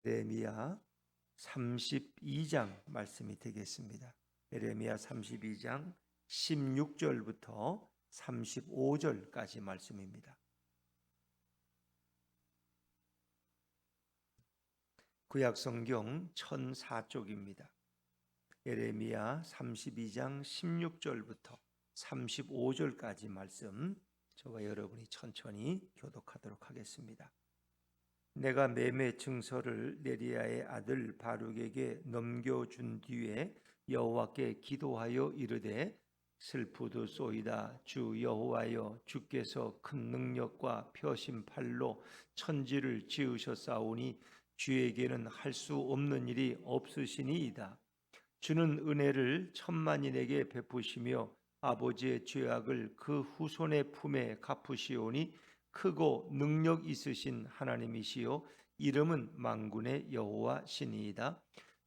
에레미야 32장 말씀이 되겠습니다. 에레미야 32장 16절부터 35절까지 말씀입니다. 구약성경 1004쪽입니다. 에레미야 32장 16절부터 35절까지 말씀, 저와 여러분이 천천히 교독하도록 하겠습니다. 내가 매매 증서를 네리야의 아들 바룩에게 넘겨준 뒤에 여호와께 기도하여 이르되, 슬프도소이다. 주 여호와여, 주께서 큰 능력과 펴신 팔로 천지를 지으셨사오니 주에게는 할 수 없는 일이 없으시니이다. 주는 은혜를 천만인에게 베푸시며 아버지의 죄악을 그 후손의 품에 갚으시오니 크고 능력 있으신 하나님이시요 이름은 만군의 여호와시니이다.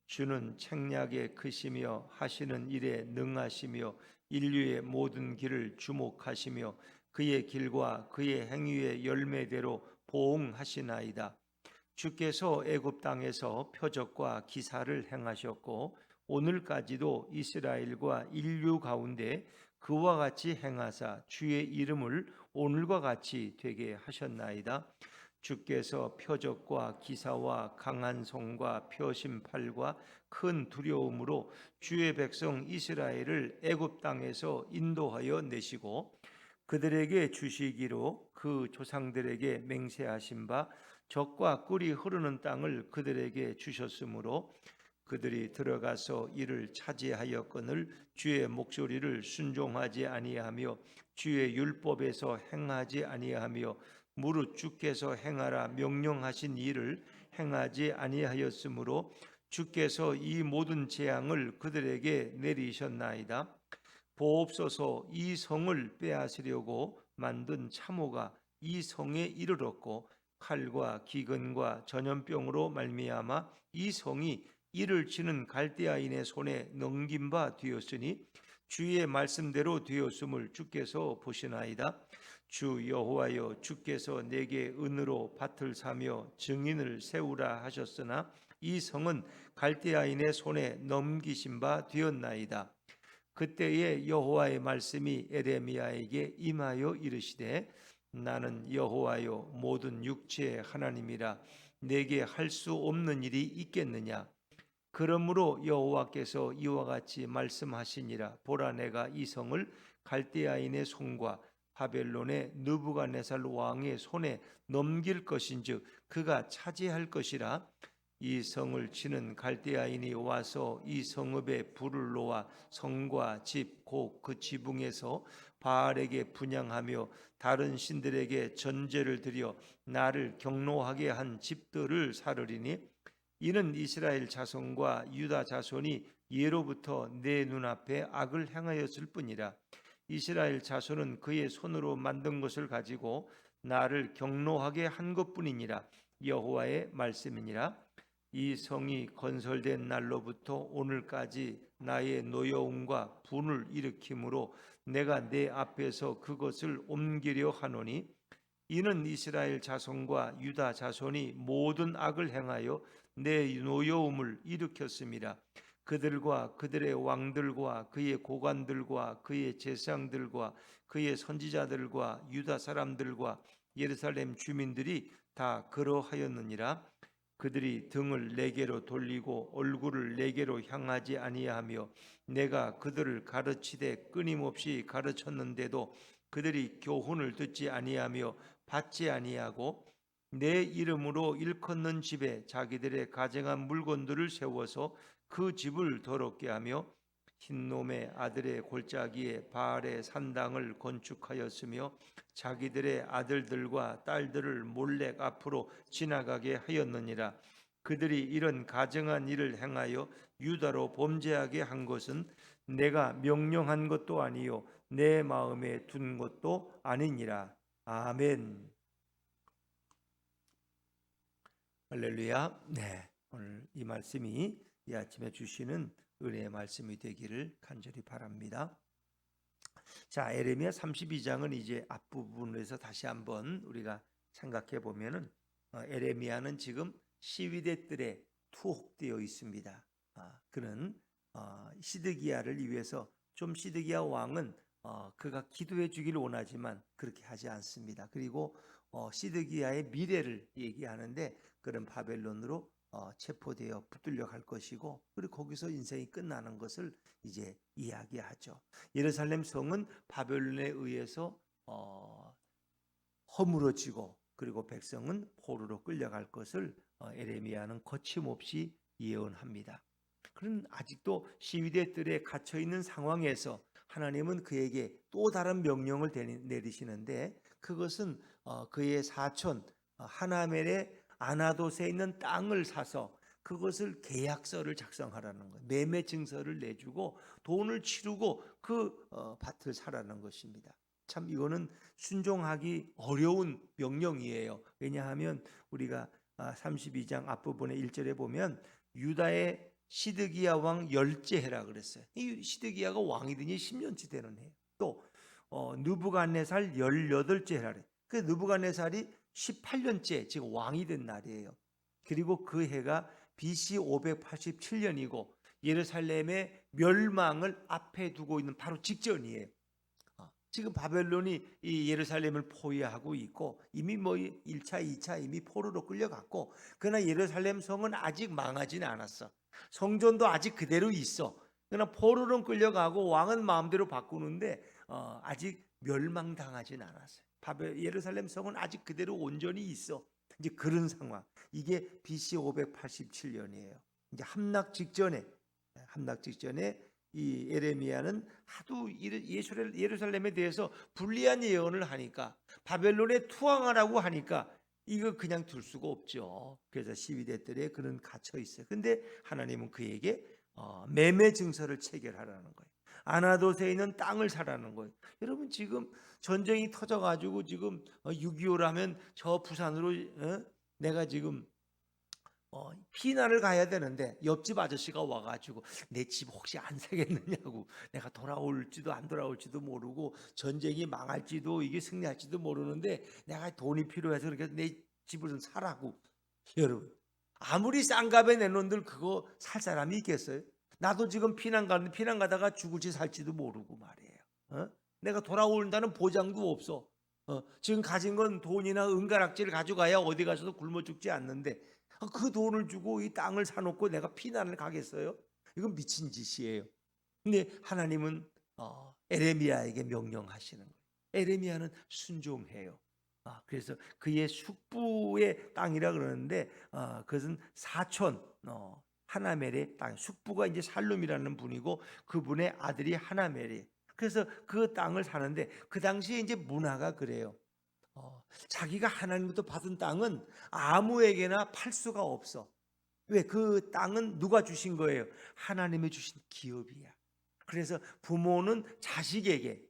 주는 책략에 크시며 하시는 일에 능하시며 인류의 모든 길을 주목하시며 그의 길과 그의 행위의 열매대로 보응하시나이다. 주께서 애굽 땅에서 표적과 기사를 행하셨고 오늘까지도 이스라엘과 인류 가운데 그와 같이 행하사 주의 이름을 오늘과 같이 되게 하셨나이다. 주께서 표적과 기사와 강한 손과 펴신 팔과 큰 두려움으로 주의 백성 이스라엘을 애굽 땅에서 인도하여 내시고 그들에게 주시기로 그 조상들에게 맹세하신 바 젖과 꿀이 흐르는 땅을 그들에게 주셨으므로 그들이 들어가서 이를 차지하였거늘 주의 목소리를 순종하지 아니하며 주의 율법에서 행하지 아니하며 무릇 주께서 행하라 명령하신 일을 행하지 아니하였으므로 주께서 이 모든 재앙을 그들에게 내리셨나이다. 보옵소서, 이 성을 빼앗으려고 만든 참호가 이 성에 이르렀고 칼과 기근과 전염병으로 말미암아 이 성이 이를 치는 갈대아인의 손에 넘긴 바 되었으니 주의 말씀대로 되었음을 주께서 보시나이다. 주 여호와여, 주께서 내게 은으로 밭을 사며 증인을 세우라 하셨으나 이 성은 갈대아인의 손에 넘기신 바 되었나이다. 그때에 여호와의 말씀이 에레미야에게 임하여 이르시되, 나는 여호와여 모든 육체의 하나님이라. 내게 할 수 없는 일이 있겠느냐? 그러므로 여호와께서 이와 같이 말씀하시니라. 보라, 내가 이 성을 갈대아인의 손과 바벨론의 느부갓네살 왕의 손에 넘길 것인즉 그가 차지할 것이라. 이 성을 치는 갈대아인이 와서 이 성읍에 불을 놓아 성과 집 곧 그 지붕에서 바알에게 분향하며 다른 신들에게 전제를 드려 나를 경노하게 한 집들을 사르리니, 이는 이스라엘 자손과 유다 자손이 예로부터 내 눈앞에 악을 행하였을 뿐이라. 이스라엘 자손은 그의 손으로 만든 것을 가지고 나를 경노하게 한 것뿐이니라. 여호와의 말씀이니라. 이 성이 건설된 날로부터 오늘까지 나의 노여움과 분을 일으킴으로 내가 내 앞에서 그것을 옮기려 하노니, 이는 이스라엘 자손과 유다 자손이 모든 악을 행하여 내 노여움을 일으켰음이라. 그들과 그들의 왕들과 그의 고관들과 그의 제사장들과 그의 선지자들과 유다 사람들과 예루살렘 주민들이 다 그러하였느니라. 그들이 등을 내게로 돌리고 얼굴을 내게로 향하지 아니하며 내가 그들을 가르치되 끊임없이 가르쳤는데도 그들이 교훈을 듣지 아니하며 받지 아니하고 내 이름으로 일컫는 집에 자기들의 가증한 물건들을 세워서 그 집을 더럽게 하며 흰놈의 아들의 골짜기에 바알의 산당을 건축하였으며 자기들의 아들들과 딸들을 몰래 앞으로 지나가게 하였느니라. 그들이 이런 가증한 일을 행하여 유다로 범죄하게 한 것은 내가 명령한 것도 아니요 내 마음에 둔 것도 아니니라. 아멘. 할렐루야. 네, 오늘 이 말씀이 이 아침에 주시는 은혜의 말씀이 되기를 간절히 바랍니다. 자, 에레미야 32장은 이제 앞부분에서 다시 한번 우리가 생각해 보면은 에레미야는 지금 시위대 뜰에 투옥되어 있습니다. 그는 시드기야를 위해서 좀 시드기야 왕은 그가 기도해 주기를 원하지만 그렇게 하지 않습니다. 그리고 시드기야의 미래를 얘기하는데 그는 바벨론으로 체포되어 붙들려 갈 것이고 그리고 거기서 인생이 끝나는 것을 이제 이야기하죠. 예루살렘 성은 바벨론에 의해서 허물어지고 그리고 백성은 포로로 끌려갈 것을 에레미야는 거침없이 예언합니다. 그는 아직도 시위대 뜰에 갇혀 있는 상황에서 하나님은 그에게 또 다른 명령을 내리시는데 그것은 그의 사촌 하나멜의 아나돗에 있는 땅을 사서 그것을 계약서를 작성하라는 거예요. 매매 증서를 내주고 돈을 치르고 그 밭을 사라는 것입니다. 참 이거는 순종하기 어려운 명령이에요. 왜냐하면 우리가 32장 앞부분의 1절에 보면 유다의 시드기야 왕 열째해라 그랬어요. 이 시드기야가 왕이 된 지 10년치 되는 해. 또 느부갓네살 18째 해라 그래. 그 느부갓네살이 18년째 지금 왕이 된 날이에요. 그리고 그 해가 BC 587년이고 예루살렘의 멸망을 앞에 두고 있는 바로 직전이에요. 지금 바벨론이 이 예루살렘을 포위하고 있고 이미 1차, 2차 이미 포로로 끌려갔고 그러나 예루살렘 성은 아직 망하지는 않았어. 성전도 아직 그대로 있어. 그러나 포로로 끌려가고 왕은 마음대로 바꾸는데 아직 멸망당하지는 않았어요. 예루살렘 성은 아직 그대로 온전히 있어. 이제 그런 상황. 이게 BC 587년이에요. 이제 함락 직전에 이 에레미야는 하도 예루살렘에 대해서 불리한 예언을 하니까 바벨론에 투항하라고 하니까 이거 그냥 둘 수가 없죠. 그래서 시위대 뜰에 그는 갇혀 있어요. 근데 하나님은 그에게 매매 증서를 체결하라는 거예요. 아나돗에 있는 땅을 사라는 거예요. 여러분 지금 전쟁이 터져가지고 지금 6.25라면 저 부산으로 내가 지금 피난을 가야 되는데 옆집 아저씨가 와가지고 내 집 혹시 안 사겠느냐고 내가 돌아올지도 안 돌아올지도 모르고 전쟁이 망할지도 이게 승리할지도 모르는데 내가 돈이 필요해서 그렇게 내 집을 좀 사라고. 여러분 아무리 싼 값에 내놓은들 그거 살 사람이 있겠어요? 나도 지금 피난 가다가 죽을지 살지도 모르고 말이에요. 내가 돌아온다는 보장도 없어. 지금 가진 건 돈이나 은가락지를 가져가야 어디 가서도 굶어 죽지 않는데 그 돈을 주고 이 땅을 사놓고 내가 피난을 가겠어요? 이건 미친 짓이에요. 근데 하나님은 에레미야에게 명령하시는 거예요. 에레미야는 순종해요. 그래서 그의 숙부의 땅이라 그러는데 그것은 사촌 하나멜의 땅. 숙부가 이제 살룸이라는 분이고 그분의 아들이 하나멜이에요. 그래서 그 땅을 사는데 그 당시에 이제 문화가 그래요. 자기가 하나님부터 받은 땅은 아무에게나 팔 수가 없어. 왜? 그 땅은 누가 주신 거예요? 하나님이 주신 기업이야. 그래서 부모는 자식에게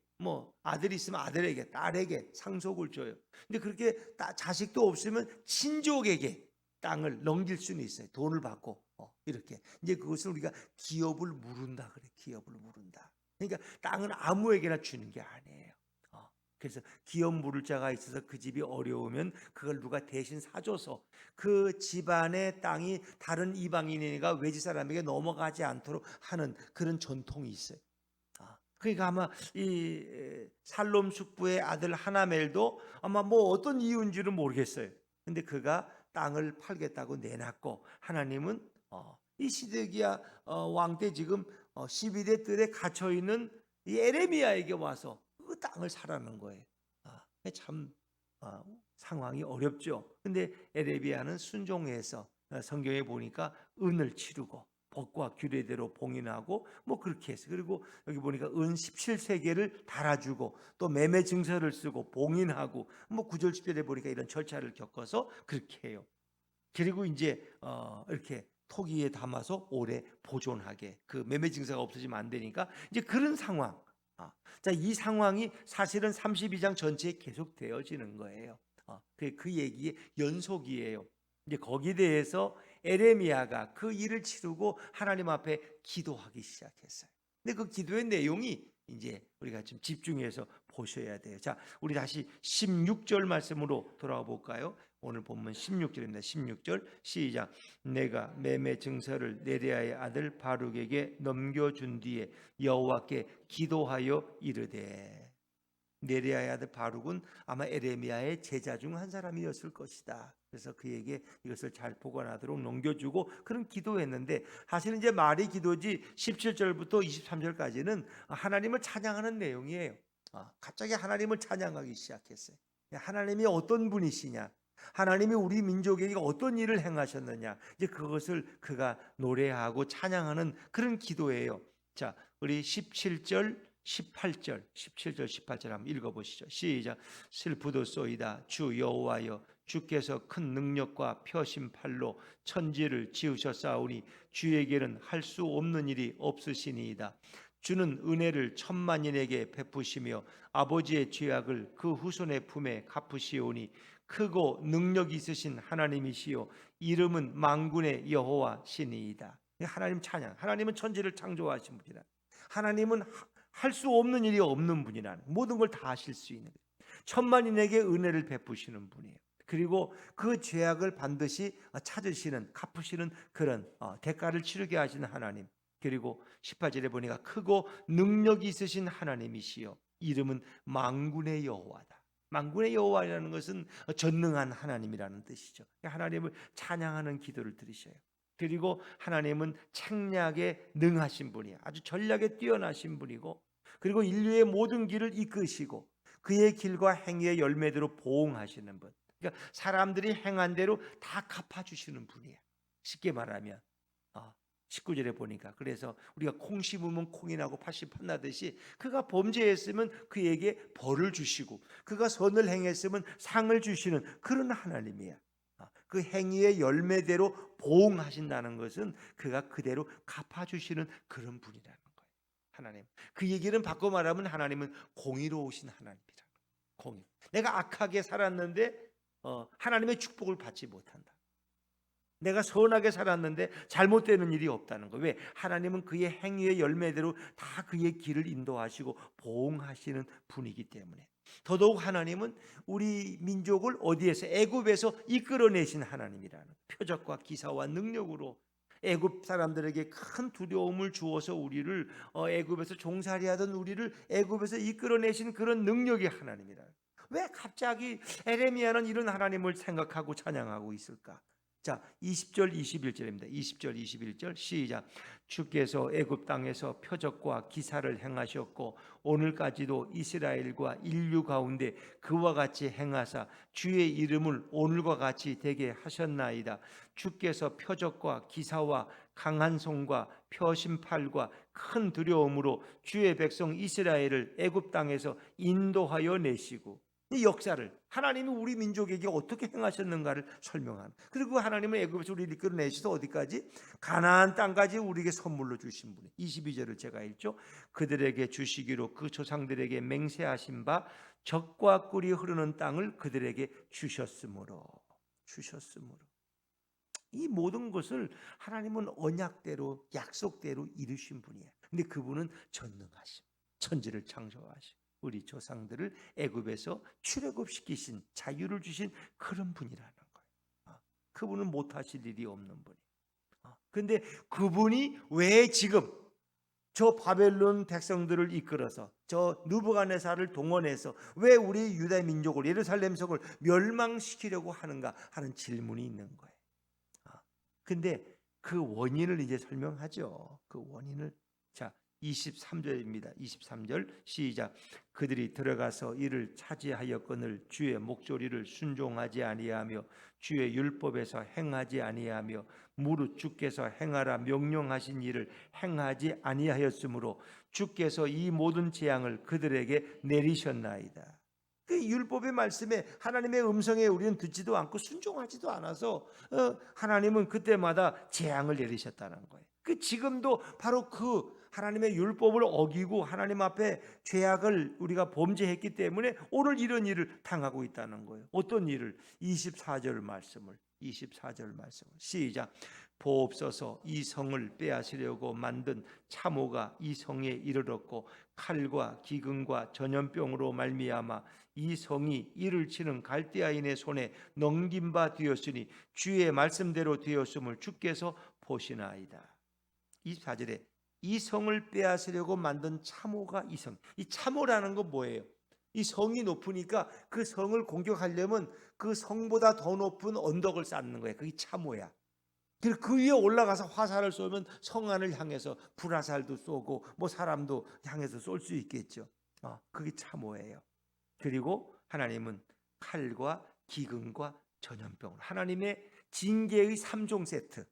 아들이 있으면 아들에게, 딸에게 상속을 줘요. 근데 그렇게 자식도 없으면 친족에게 땅을 넘길 수는 있어요. 돈을 받고 이렇게. 이제 그것을 우리가 기업을 물은다 그래. 기업을 물은다. 그러니까 땅은 아무에게나 주는 게 아니에요. 그래서 기업 물을 자가 있어서 그 집이 어려우면 그걸 누가 대신 사줘서 그 집안의 땅이 다른 이방인이가 외지 사람에게 넘어가지 않도록 하는 그런 전통이 있어요. 그러니까 아마 이 살롬 숙부의 아들 하나멜도 아마 어떤 이유인지는 모르겠어요. 근데 그가 땅을 팔겠다고 내놨고 하나님은 이 시드기야 왕 때 지금 12대 뜰에 갇혀 있는 이 에레미야에게 와서 그 땅을 사라는 거예요. 참 상황이 어렵죠. 근데 에레미야는 순종해서 성경에 보니까 은을 치르고 법과 규례대로 봉인하고 그렇게 했어요. 그리고 여기 보니까 은 17세계를 달아주고 또 매매 증서를 쓰고 봉인하고 9절 10절에 보니까 이런 절차를 겪어서 그렇게 해요. 그리고 이제 이렇게 토기에 담아서 오래 보존하게, 그 매매 증서가 없어지면 안 되니까 이제 그런 상황. 자, 이 상황이 사실은 32장 전체에 계속 되어지는 거예요. 그 얘기의 연속이에요. 이제 거기에 대해서 에레미야가 그 일을 치르고 하나님 앞에 기도하기 시작했어요. 근데 그 기도의 내용이 이제 우리가 좀 집중해서 보셔야 돼요. 자, 우리 다시 16절 말씀으로 돌아와 볼까요? 오늘 본문 16절입니다. 16절 시작. 내가 매매 증서를 네리야의 아들 바룩에게 넘겨준 뒤에 여호와께 기도하여 이르되. 네리야의 아들 바룩은 아마 에레미야의 제자 중 한 사람이었을 것이다. 그래서 그에게 이것을 잘 보관하도록 넘겨주고 그런 기도했는데, 사실은 이제 말이 기도지 17절부터 23절까지는 하나님을 찬양하는 내용이에요. 갑자기 하나님을 찬양하기 시작했어요. 하나님이 어떤 분이시냐, 하나님이 우리 민족에게 어떤 일을 행하셨느냐, 이제 그것을 그가 노래하고 찬양하는 그런 기도예요. 자, 우리 17절 18절 한번 읽어보시죠. 시작. 슬프도소이다 주 여호와여, 주께서 큰 능력과 펴신 팔로 천지를 지으셨사오니 주에게는 할 수 없는 일이 없으시니이다. 주는 은혜를 천만인에게 베푸시며 아버지의 죄악을 그 후손의 품에 갚으시오니 크고 능력 있으신 하나님이시요 이름은 만군의 여호와시니이다. 하나님 찬양. 하나님은 천지를 창조하신 분이라. 하나님은 할 수 없는 일이 없는 분이라는, 모든 걸 다 하실 수 있는, 천만인에게 은혜를 베푸시는 분이에요. 그리고 그 죄악을 반드시 찾으시는, 갚으시는 그런 대가를 치르게 하시는 하나님. 그리고 18절에 보니까 크고 능력이 있으신 하나님이시요 이름은 만군의 여호와다. 만군의 여호와라는 것은 전능한 하나님이라는 뜻이죠. 하나님을 찬양하는 기도를 들으셔요. 그리고 하나님은 책략에 능하신 분이야. 아주 전략에 뛰어나신 분이고, 그리고 인류의 모든 길을 이끄시고 그의 길과 행위의 열매대로 보응하시는 분. 그러니까 사람들이 행한 대로 다 갚아주시는 분이야. 쉽게 말하면 19절에 보니까, 그래서 우리가 콩 심으면 콩이 나고 팥이 팥나듯이 그가 범죄했으면 그에게 벌을 주시고 그가 선을 행했으면 상을 주시는 그런 하나님이야. 그 행위의 열매대로 보응하신다는 것은 그가 그대로 갚아주시는 그런 분이라는 거예요. 하나님. 그 얘기는 바꿔 말하면 하나님은 공의로우신 하나님이다. 공의. 내가 악하게 살았는데 하나님의 축복을 받지 못한다. 내가 선하게 살았는데 잘못되는 일이 없다는 거. 왜? 하나님은 그의 행위의 열매대로 다 그의 길을 인도하시고 보응하시는 분이기 때문에. 더더욱 하나님은 우리 민족을 어디에서? 애굽에서 이끌어내신 하나님이라는, 표적과 기사와 능력으로 애굽 사람들에게 큰 두려움을 주어서 우리를 애굽에서 종살이하던 우리를 애굽에서 이끌어내신 그런 능력의 하나님이라. 왜 갑자기 에레미야는 이런 하나님을 생각하고 찬양하고 있을까? 자, 20절 21절입니다. 20절 21절 시작. 주께서 애굽 땅에서 표적과 기사를 행하셨고 오늘까지도 이스라엘과 인류 가운데 그와 같이 행하사 주의 이름을 오늘과 같이 되게 하셨나이다. 주께서 표적과 기사와 강한 손과 펴신 팔과 큰 두려움으로 주의 백성 이스라엘을 애굽 땅에서 인도하여 내시고, 이 역사를 하나님이 우리 민족에게 어떻게 행하셨는가를 설명하는, 그리고 하나님은 애굽에서 우리를 이끌어내셔서 어디까지? 가나안 땅까지 우리에게 선물로 주신 분이. 22절을 제가 읽죠. 그들에게 주시기로 그 조상들에게 맹세하신 바 젖과 꿀이 흐르는 땅을 그들에게 주셨으므로. 이 모든 것을 하나님은 언약대로 약속대로 이루신 분이에요. 근데 그분은 전능하심, 천지를 창조하시고 우리 조상들을 애굽에서 출애굽시키신, 자유를 주신 그런 분이라는 거예요. 그분은 못하실 일이 없는 분이에요. 근데 그분이 왜 지금 저 바벨론 백성들을 이끌어서 저 느부갓네살을 동원해서 왜 우리 유다 민족을, 예루살렘 성을 멸망시키려고 하는가 하는 질문이 있는 거예요. 근데 그 원인을 이제 설명하죠. 그 원인을. 자, 23절입니다. 23절 시작. 그들이 들어가서 이를 차지하였거늘 주의 목소리를 순종하지 아니하며 주의 율법에서 행하지 아니하며 무릇 주께서 행하라 명령하신 일을 행하지 아니하였으므로 주께서 이 모든 재앙을 그들에게 내리셨나이다. 그 율법의 말씀에, 하나님의 음성에 우리는 듣지도 않고 순종하지도 않아서 하나님은 그때마다 재앙을 내리셨다는 거예요. 그 지금도 바로 그 하나님의 율법을 어기고 하나님 앞에 죄악을 우리가 범죄했기 때문에 오늘 이런 일을 당하고 있다는 거예요. 어떤 일을? 24절 말씀을 시작. 보옵소서. 이 성을 빼앗으려고 만든 참호가 이 성에 이르렀고 칼과 기근과 전염병으로 말미암아 이 성이 이를 치는 갈대아인의 손에 넘긴 바 되었으니 주의 말씀대로 되었음을 주께서 보시나이다. 24절에 이 성을 빼앗으려고 만든 참호가 이 성. 이 참호라는 건 뭐예요? 이 성이 높으니까 그 성을 공격하려면 그 성보다 더 높은 언덕을 쌓는 거예요. 그게 참호야. 그리고 그 위에 올라가서 화살을 쏘면 성 안을 향해서 불화살도 쏘고 뭐 사람도 향해서 쏠 수 있겠죠. 그게 참호예요. 그리고 하나님은 칼과 기근과 전염병, 하나님의 징계의 3종 세트.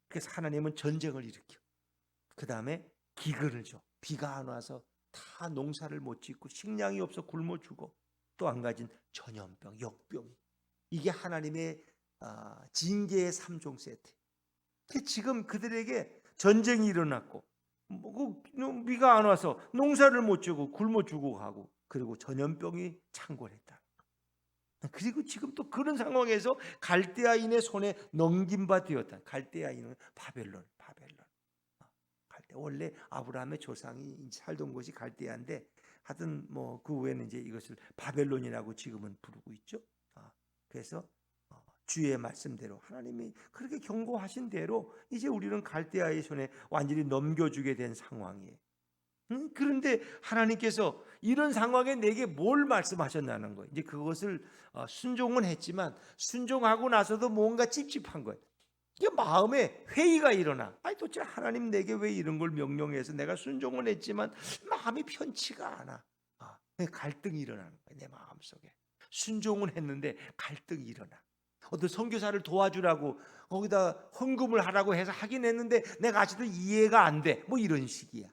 그래서 하나님은 전쟁을 일으켜. 그 다음에 기근을 줘. 비가 안 와서 다 농사를 못 짓고 식량이 없어 굶어 죽어. 또 한 가지는 전염병, 역병. 이게 하나님의 징계의 3종 세트. 지금 그들에게 전쟁이 일어났고 비가 안 와서 농사를 못 지고 굶어 죽고 가고 그리고 전염병이 창궐했다. 그리고 지금 또 그런 상황에서 갈대아인의 손에 넘긴 바 되었다. 갈대아인은 바벨론. 갈대. 원래 아브라함의 조상이 살던 곳이 갈대아인데 하여튼 뭐 그 후에는 이제 이것을 바벨론이라고 지금은 부르고 있죠. 그래서 주의 말씀대로 하나님이 그렇게 경고하신 대로 이제 우리는 갈대아의 손에 완전히 넘겨주게 된 상황이에요. 그런데 하나님께서 이런 상황에 내게 뭘 말씀하셨냐는 거예요. 이제 그것을 순종은 했지만 순종하고 나서도 뭔가 찝찝한 거예요. 이게 마음에 회의가 일어나. 아니 도대체 하나님 내게 왜 이런 걸 명령해서 내가 순종은 했지만 마음이 편치가 않아. 갈등이 일어나는 거예요. 내 마음속에. 순종은 했는데 갈등이 일어나. 어떤 선교사를 도와주라고 거기다 헌금을 하라고 해서 하긴 했는데 내가 아직도 이해가 안 돼. 뭐 이런 식이야.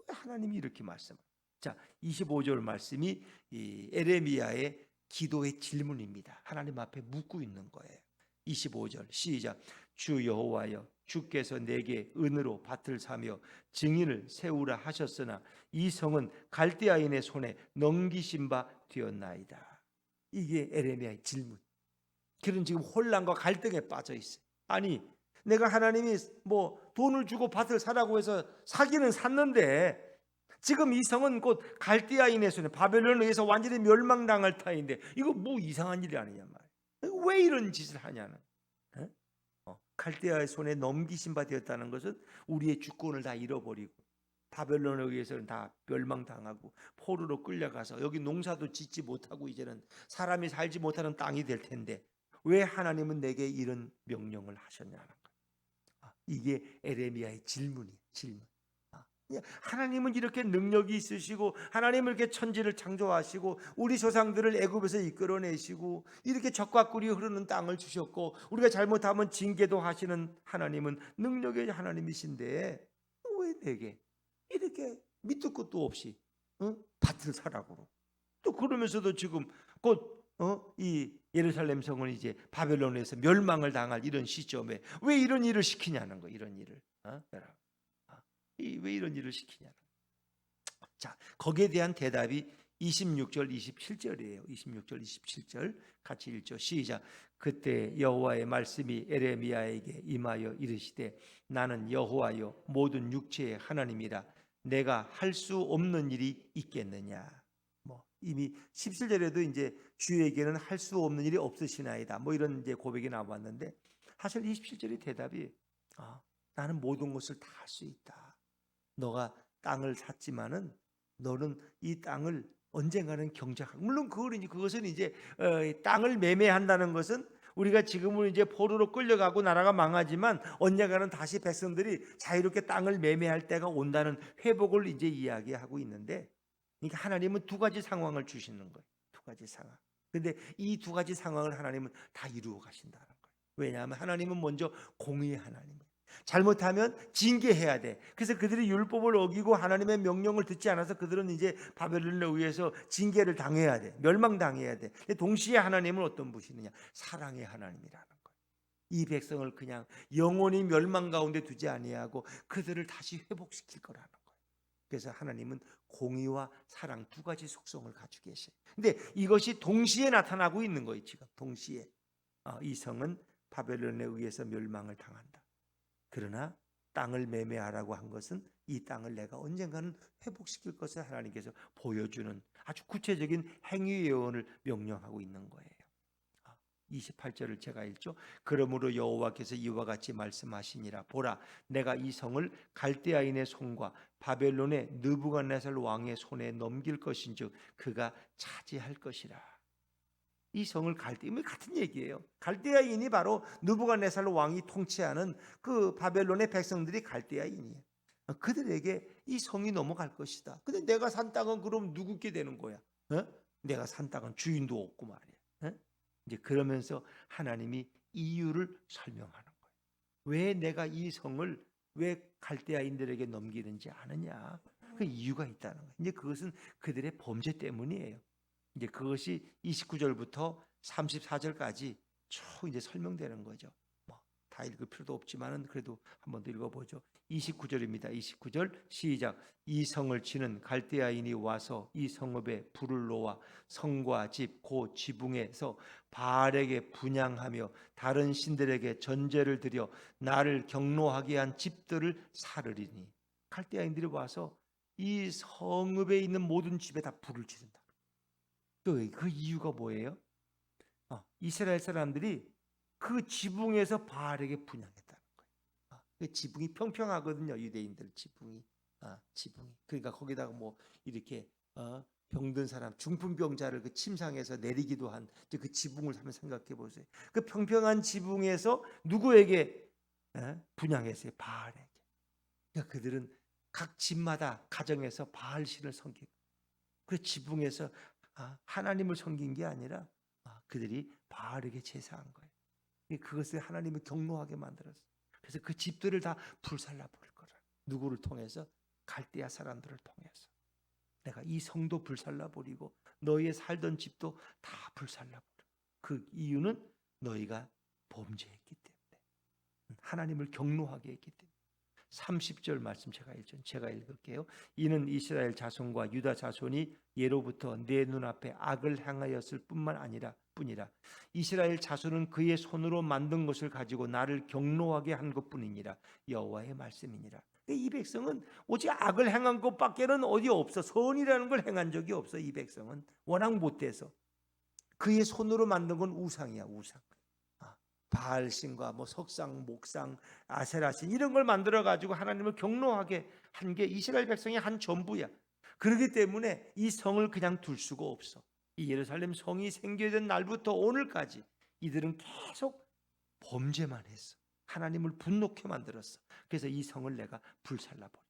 하나님이 이렇게 말씀합니다. 자, 25절 말씀이 이 에레미야의 기도의 질문입니다. 하나님 앞에 묻고 있는 거예요. 25절 시작. 주 여호와여, 주께서 내게 은으로 밭을 사며 증인을 세우라 하셨으나 이 성은 갈대아인의 손에 넘기신 바 되었나이다. 이게 에레미야의 질문. 그런 지금 혼란과 갈등에 빠져 있어요. 아니 내가 하나님이 뭐 돈을 주고 밭을 사라고 해서 사기는 샀는데 지금 이 성은 곧 갈대아인의 손에 바벨론에 의해서 완전히 멸망당할 터인데 이거 뭐 이상한 일이 아니냐 말이야. 왜 이런 짓을 하냐는. 갈대아의 손에 넘기신 바 되었다는 것은 우리의 주권을 다 잃어버리고 바벨론에 의해서는 다 멸망당하고 포로로 끌려가서 여기 농사도 짓지 못하고 이제는 사람이 살지 못하는 땅이 될 텐데 왜 하나님은 내게 이런 명령을 하셨냐는 거예요. 이게 에레미야의 질문이에요. 질문. 하나님은 이렇게 능력이 있으시고 하나님은 이렇게 천지를 창조하시고 우리 조상들을 애굽에서 이끌어내시고 이렇게 적과 꿀이 흐르는 땅을 주셨고 우리가 잘못하면 징계도 하시는 하나님은 능력의 하나님이신데 왜 내게 이렇게 밑도 끝도 없이 밭을 사라고 또 그러면서도 지금 곧 이 예루살렘 성은 이제 바벨론에서 멸망을 당할 이런 시점에 왜 이런 일을 시키냐는 거. 이런 일을 여러분. 왜 이런 일을 시키냐. 자, 거기에 대한 대답이 26절 27절이에요. 26절 27절 같이 읽죠. 시작. 그때 여호와의 말씀이 에레미야에게 임하여 이르시되 나는 여호와여 모든 육체의 하나님이라 내가 할 수 없는 일이 있겠느냐. 뭐 이미 17절에도 이제 주에게는 할 수 없는 일이 없으시나이다. 뭐 이런 이제 고백이 나왔는데 사실 27절의 대답이 나는 모든 것을 다 할 수 있다. 너가 땅을 샀지만은 너는 이 땅을 언젠가는 경작하고 물론 그것은 이제 땅을 매매한다는 것은 우리가 지금은 이제 포로로 끌려가고 나라가 망하지만 언젠가는 다시 백성들이 자유롭게 땅을 매매할 때가 온다는 회복을 이제 이야기하고 있는데 그러니까 하나님은 두 가지 상황을 주시는 거예요. 두 가지 상황. 근데 이 두 가지 상황을 하나님은 다 이루어 가신다는 거예요. 왜냐하면 하나님은 먼저 공의의 하나님이에요. 잘못하면 징계해야 돼. 그래서 그들이 율법을 어기고 하나님의 명령을 듣지 않아서 그들은 이제 바벨론에 의해서 징계를 당해야 돼. 멸망당해야 돼. 근데 동시에 하나님은 어떤 분이시느냐? 사랑의 하나님이라는 거예요. 이 백성을 그냥 영원히 멸망 가운데 두지 아니하고 그들을 다시 회복시킬 거라는 거예요. 그래서 하나님은 공의와 사랑 두 가지 속성을 가지고 계셔요. 근데 이것이 동시에 나타나고 있는 거예요. 지금 동시에 이 성은 바벨론에 의해서 멸망을 당한다. 그러나 땅을 매매하라고 한 것은 이 땅을 내가 언젠가는 회복시킬 것을 하나님께서 보여주는 아주 구체적인 행위 예언을 명령하고 있는 거예요. 28절을 제가 읽죠. 그러므로 여호와께서 이와 같이 말씀하시니라. 보라, 내가 이 성을 갈대아인의 손과 바벨론의 느부갓네살 왕의 손에 넘길 것인즉 그가 차지할 것이라. 이 성을 갈대아인, 같은 얘기예요. 갈대아인이 바로 느부갓네살 왕이 통치하는 그 바벨론의 백성들이 갈대아인이에요. 그들에게 이 성이 넘어갈 것이다. 근데 내가 산 땅은 그럼 누구께 되는 거야? 내가 산 땅은 주인도 없고 말이야. 이제 그러면서 하나님이 이유를 설명하는 거예요. 왜 내가 이 성을 왜 갈대아인들에게 넘기는지 아느냐? 그 이유가 있다는 거예요. 이제 그것은 그들의 범죄 때문이에요. 이제 그것이 29절부터 34절까지 쭉 이제 설명되는 거죠. 다 읽을 필요도 없지만은 그래도 한번 더 읽어보죠. 29절입니다. 29절 시작. 이 성을 치는 갈대아인이 와서 이 성읍에 불을 놓아 성과 집 곧 지붕에서 바알에게 분향하며 다른 신들에게 전제를 드려 나를 경노하게 한 집들을 사르리니. 갈대아인들이 와서 이 성읍에 있는 모든 집에 다 불을 지른다. 그 이유가 뭐예요? 이스라엘 사람들이 그 지붕에서 바알에게 분향했다는 거예요. 그 지붕이 평평하거든요. 유대인들 지붕이. 그러니까 거기다가 뭐 이렇게 병든 사람, 중풍병자를 그 침상에서 내리기도 한 그 지붕을 한번 생각해 보세요. 그 평평한 지붕에서 누구에게 분향했어요? 바알에게. 그러니까 그들은 각 집마다 가정에서 바알 신을 섬기고 그 지붕에서 하나님을 섬긴 게 아니라 그들이 바알에게 제사한 거예요. 그것을 하나님이 경노하게 만들었어요. 그래서 그 집들을 다 불살라 버릴 거라. 누구를 통해서? 갈대아 사람들을 통해서. 내가 이 성도 불살라 버리고 너희의 살던 집도 다 불살라 버려. 그 이유는 너희가 범죄했기 때문에, 하나님을 경노하게 했기 때문에. 30절 말씀 제가 읽을게요. 이는 이스라엘 자손과 유다 자손이 예로부터 내 눈앞에 악을 행하였을 뿐이라 이스라엘 자손은 그의 손으로 만든 것을 가지고 나를 경노하게 한 것뿐이니라. 여호와의 말씀이니라. 이 백성은 오직 악을 행한 것밖에는 어디 없어. 선이라는 걸 행한 적이 없어. 이 백성은 워낙 못돼서 그의 손으로 만든 건 우상이야. 우상. 바알신과 뭐 석상, 목상, 아세라신 이런 걸 만들어 가지고 하나님을 경노하게 한 게 이스라엘 백성의 한 전부야. 그렇기 때문에 이 성을 그냥 둘 수가 없어. 이 예루살렘 성이 생겨진 날부터 오늘까지 이들은 계속 범죄만 했어. 하나님을 분노케 만들었어. 그래서 이 성을 내가 불살라 버린 거야.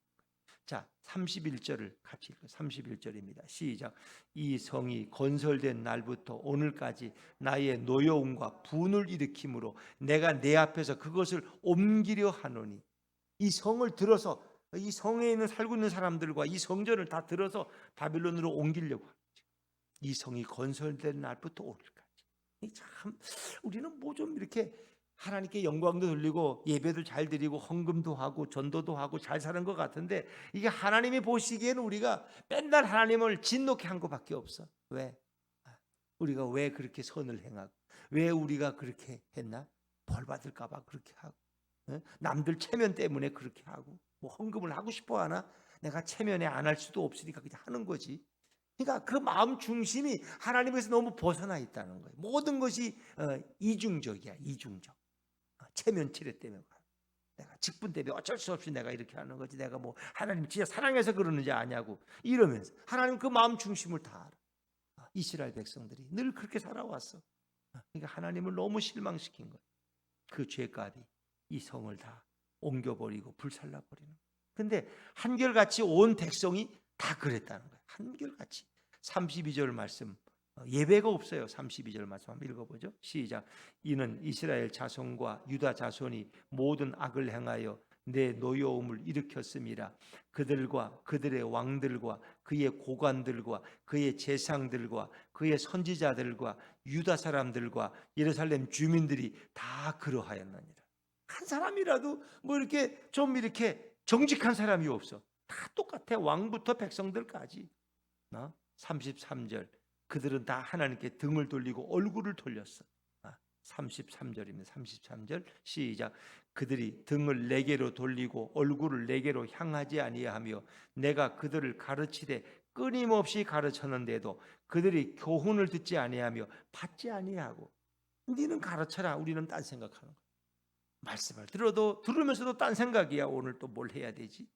자, 31절을 같이 읽어. 31절입니다. 시작. 이 성이 건설된 날부터 오늘까지 나의 노여움과 분을 일으킴으로 내가 내 앞에서 그것을 옮기려 하노니. 이 성을 들어서 이 성에 있는 살고 있는 사람들과 이 성전을 다 들어서 바빌론으로 옮기려고 하는 거죠. 이 성이 건설된 날부터 오늘까지. 참 우리는 뭐 좀 이렇게 하나님께 영광도 돌리고 예배도 잘 드리고 헌금도 하고 전도도 하고 잘 사는 것 같은데 이게 하나님이 보시기에는 우리가 맨날 하나님을 진노케 한 것밖에 없어. 왜? 우리가 왜 그렇게 선을 행하고 왜 우리가 그렇게 했나? 벌 받을까 봐 그렇게 하고 남들 체면 때문에 그렇게 하고 뭐 헌금을 하고 싶어 하나? 내가 체면에 안 할 수도 없으니까 그냥 하는 거지. 그러니까 그 마음 중심이 하나님에서 너무 벗어나 있다는 거예요. 모든 것이 이중적이야. 이중적. 체면 치레 때문에 내가 직분 때문에 어쩔 수 없이 내가 이렇게 하는 거지. 내가 뭐 하나님 진짜 사랑해서 그러는지 아냐고 이러면서 하나님 그 마음 중심을 다 알아. 이스라엘 백성들이 늘 그렇게 살아왔어. 그러니까 하나님을 너무 실망시킨 거예요. 그 죄값이 이 성을 다 옮겨버리고 불살라버리는 거예요. 근데 한결같이 온 백성이 다 그랬다는 거예요. 한결같이. 32절 말씀 예배가 없어요. 32절 말씀 한번 읽어보죠. 시작. 이는 이스라엘 자손과 유다 자손이 모든 악을 행하여 내 노여움을 일으켰음이라. 그들과 그들의 왕들과 그의 고관들과 그의 제상들과 그의 선지자들과 유다 사람들과 예루살렘 주민들이 다 그러하였느니라. 한 사람이라도 뭐 이렇게 좀 이렇게 정직한 사람이 없어. 다 똑같아. 왕부터 백성들까지. 33절. 그들은 다 하나님께 등을 돌리고 얼굴을 돌렸어. 33절입니다. 33절 시작. 그들이 등을 내게로 돌리고 얼굴을 내게로 향하지 아니하며 내가 그들을 가르치되 끊임없이 가르쳤는데도 그들이 교훈을 듣지 아니하며 받지 아니하고. 니는 가르쳐라. 우리는 딴 생각하는 거야. 말씀을 들으면서도 딴 생각이야. 오늘 또 뭘 해야 되지?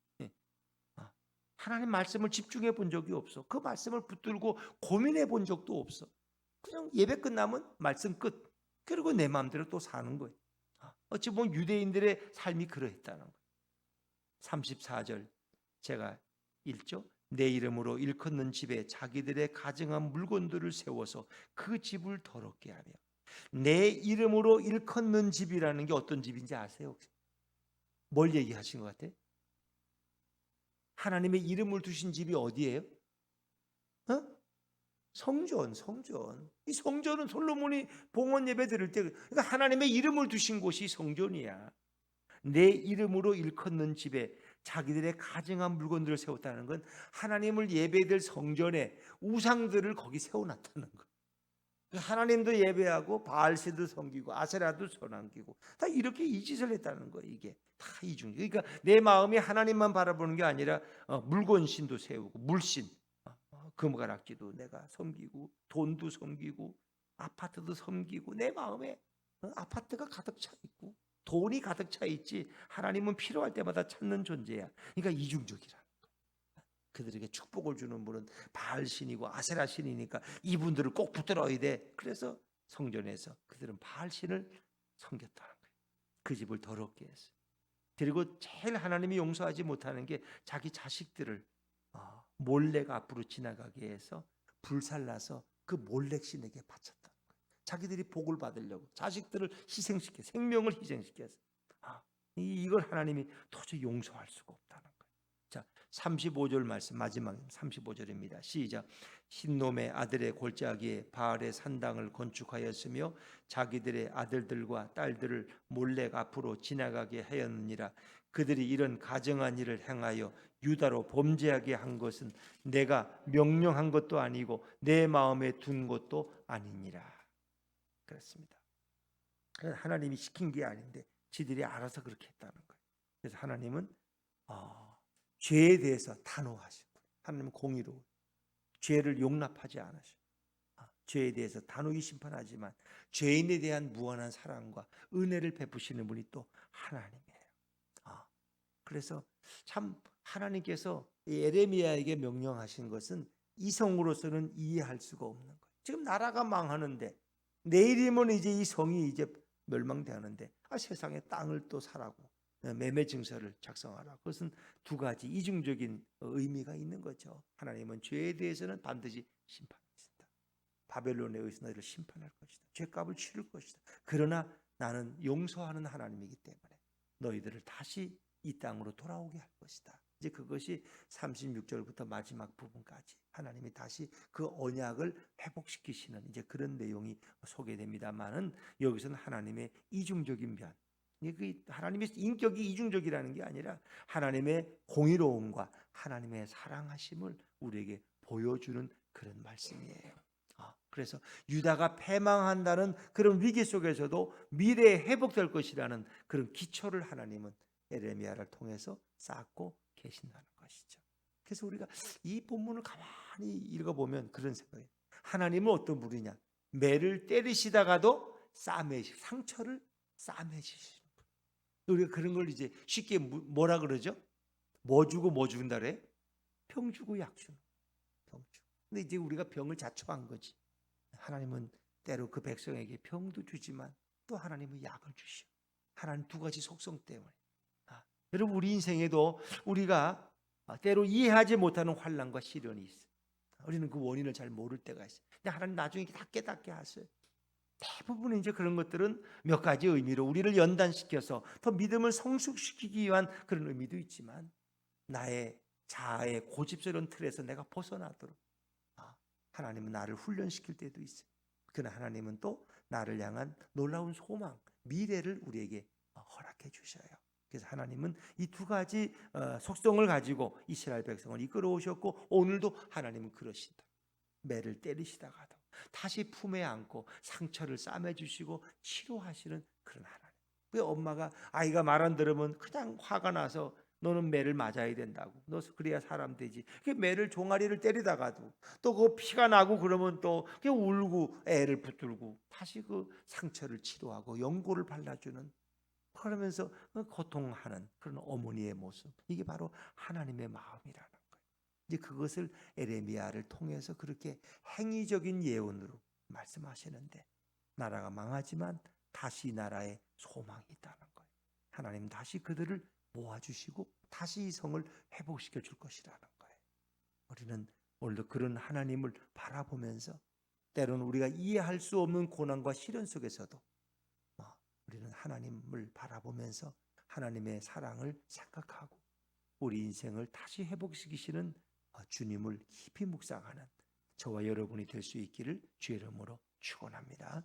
하나님 말씀을 집중해 본 적이 없어. 그 말씀을 붙들고 고민해 본 적도 없어. 그냥 예배 끝나면 말씀 끝. 그리고 내 마음대로 또 사는 거예요. 어찌 보면 유대인들의 삶이 그러했다는 거예요. 34절 제가 읽죠. 내 이름으로 일컫는 집에 자기들의 가증한 물건들을 세워서 그 집을 더럽게 하며. 내 이름으로 일컫는 집이라는 게 어떤 집인지 아세요? 혹시? 뭘 얘기하신 것 같아요? 하나님의 이름을 두신 집이 어디예요? 성전. 이 성전은 솔로몬이 봉헌 예배 드릴 때, 그러니까 하나님의 이름을 두신 곳이 성전이야. 내 이름으로 일컫는 집에 자기들의 가증한 물건들을 세웠다는 건 하나님을 예배될 성전에 우상들을 거기 세워놨다는 거. 하나님도 예배하고 바알새도 섬기고 아세라도 섬기고 다 이렇게 이 짓을 했다는 거예요. 이게 다 이중. 그러니까 내 마음이 하나님만 바라보는 게 아니라 물건신도 세우고 물신, 금가락지도 내가 섬기고 돈도 섬기고 아파트도 섬기고 내 마음에 아파트가 가득 차 있고 돈이 가득 차 있지 하나님은 필요할 때마다 찾는 존재야. 그러니까 이중적이라. 그들에게 축복을 주는 분은 바알신이고 아세라 신이니까 이분들을 꼭 붙들어야 돼. 그래서 성전에서 그들은 바알신을 섬겼다는 거예요. 그 집을 더럽게 했어요. 그리고 제일 하나님이 용서하지 못하는 게 자기 자식들을 몰래가 앞으로 지나가게 해서 불살라서 그 몰렉신에게 바쳤다는 거예요. 자기들이 복을 받으려고 자식들을 희생시켜 생명을 희생시켰어요. 이걸 하나님이 도저히 용서할 수가 없다는 거예요. 자, 35절 말씀 마지막 35절입니다. 시작. 흰놈의 아들의 골짜기에 바알의 산당을 건축하였으며 자기들의 아들들과 딸들을 몰래 앞으로 지나가게 하였느니라. 그들이 이런 가증한 일을 행하여 유다로 범죄하게 한 것은 내가 명령한 것도 아니고 내 마음에 둔 것도 아니니라. 그렇습니다. 하나님이 시킨 게 아닌데 지들이 알아서 그렇게 했다는 거예요. 그래서 하나님은 죄에 대해서 단호하신 거예요. 하나님은 공의로워. 죄를 용납하지 않으셔. 죄에 대해서 단호히 심판하지만 죄인에 대한 무한한 사랑과 은혜를 베푸시는 분이 또 하나님이에요. 그래서 참 하나님께서 에레미야에게 명령하신 것은 이성으로서는 이해할 수가 없는 거예요. 지금 나라가 망하는데 내일이면 이제 이 성이 이제 멸망되는데 세상에 땅을 또 사라고 매매 증서를 작성하라. 그것은 두 가지 이중적인 의미가 있는 거죠. 하나님은 죄에 대해서는 반드시 심판하신다. 바벨론에 의해서 너희를 심판할 것이다. 죄값을 치를 것이다. 그러나 나는 용서하는 하나님이기 때문에 너희들을 다시 이 땅으로 돌아오게 할 것이다. 이제 그것이 36절부터 마지막 부분까지 하나님이 다시 그 언약을 회복시키시는 이제 그런 내용이 소개됩니다만은 여기서는 하나님의 이중적인 면, 하나님의 인격이 이중적이라는 게 아니라 하나님의 공의로움과 하나님의 사랑하심을 우리에게 보여주는 그런 말씀이에요. 그래서 유다가 패망한다는 그런 위기 속에서도 미래에 회복될 것이라는 그런 기초를 하나님은 에레미야를 통해서 쌓고 계신다는 것이죠. 그래서 우리가 이 본문을 가만히 읽어보면 그런 생각이에요. 하나님은 어떤 분이냐? 매를 때리시다가도 상처를 싸매시는 분. 우리가 그런 걸 이제 쉽게 뭐라 그러죠? 뭐 주고 뭐 준다 그래? 병 주고 약 주는. 병 주고. 근데 이제 우리가 병을 자초한 거지. 하나님은 때로 그 백성에게 병도 주지만 또 하나님은 약을 주시오. 하나님 두 가지 속성 때문에. 여러분 우리 인생에도 우리가 때로 이해하지 못하는 환난과 시련이 있어요. 우리는 그 원인을 잘 모를 때가 있어요. 근데 하나님 나중에 다 깨닫게 하세요. 대부분 이제 그런 것들은 몇 가지 의미로 우리를 연단시켜서 더 믿음을 성숙시키기 위한 그런 의미도 있지만 나의 자아의 고집스러운 틀에서 내가 벗어나도록 하나님은 나를 훈련시킬 때도 있어요. 그러나 하나님은 또 나를 향한 놀라운 소망, 미래를 우리에게 허락해 주셔요. 그래서 하나님은 이 두 가지 속성을 가지고 이스라엘 백성을 이끌어 오셨고 오늘도 하나님은 그러신다. 매를 때리시다가도 다시 품에 안고 상처를 싸매주시고 치료하시는 그런 하나님. 왜 엄마가 아이가 말 안 들으면 그냥 화가 나서 너는 매를 맞아야 된다고. 너 그래야 사람 되지. 그 매를 종아리를 때리다가도 또 그 피가 나고 그러면 또 울고 애를 붙들고 다시 그 상처를 치료하고 연고를 발라주는, 그러면서 고통하는 그런 어머니의 모습, 이게 바로 하나님의 마음이라는 거예요. 이제 그것을 에레미야를 통해서 그렇게 행위적인 예언으로 말씀하시는데, 나라가 망하지만 다시 나라에 소망이 있다는 거예요. 하나님 다시 그들을 모아주시고 다시 이 성을 회복시켜 줄 것이라는 거예요. 우리는 오늘도 그런 하나님을 바라보면서 때로는 우리가 이해할 수 없는 고난과 시련 속에서도 우리는 하나님을 바라보면서 하나님의 사랑을 생각하고 우리 인생을 다시 회복시키시는 주님을 깊이 묵상하는 저와 여러분이 될 수 있기를 주의 이름으로 축원합니다.